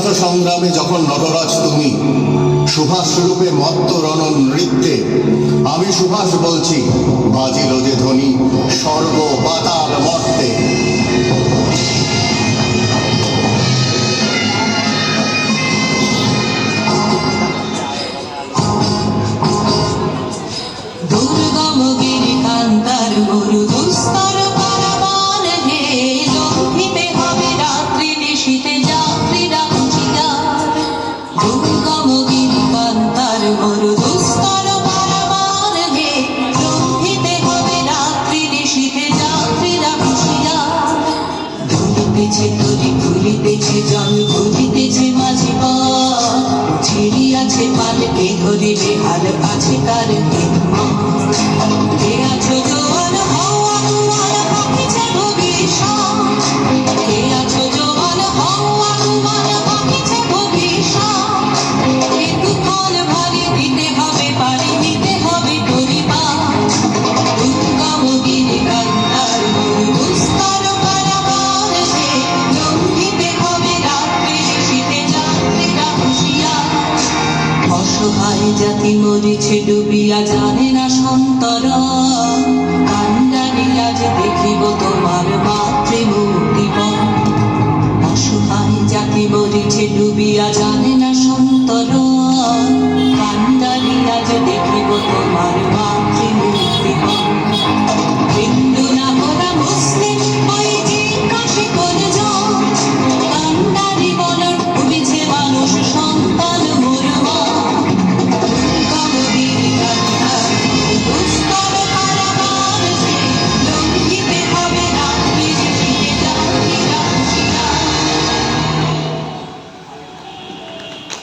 স্বাধীনতা সংগ্রামে যখন নটরাজ তুমি, সুভাষ রূপে মত্ত রণন নৃত্যে, আমি সুভাষ বলছি, বাজিল যে ধ্বনি স্বর্গ পাতাল মর্তে। দুর্গম গিরিকান্তার মরু দুস্তর পারাবার হে, লঙ্ঘিতে হবে রাত্রি নিশীথে যাত্রীরা হুঁশিয়ার। দুর্গম গিরিকান্তার মরু দুস্তর পারাবার হে, লঙ্ঘিতে হবে রাত্রি নিশীথে যাত্রীরা হুঁশিয়ার। দুলিতেছে তরি খুলিতেছে জল, খুলিতেছে মাঝি পথ, ছিড়িয়াছে পালকে ধরিবে হাল আছে কার হিম্মত। কে আছো জোয়ান হও আগুয়ান, পাখিছে ভবিষ্যৎ। কে আছো জোয়ান হও আগুয়ান, পাখিছে ভবিষ্যৎ। এ তুফান ভারী দিতে হবে পারি, দিতে হবে পরিবার। দুর্গম গিরিকান্তার মরু দুস্তর পারাবার হে, লঙ্ঘিতে হবে রাত্রি নিশীথে যাত্রীরা হুঁশিয়ার। অসহায় জাতি মরিছে ডুবিয়া, জানে না সন্তরণ। কান্ডারি আজ দেখিব তোমার মাতৃমূর্তিপণ। অসহায় জাতি মরিছে ডুবিয়া, জানে না সন্তরণ। কান্ডারি আজ দেখিব তোমার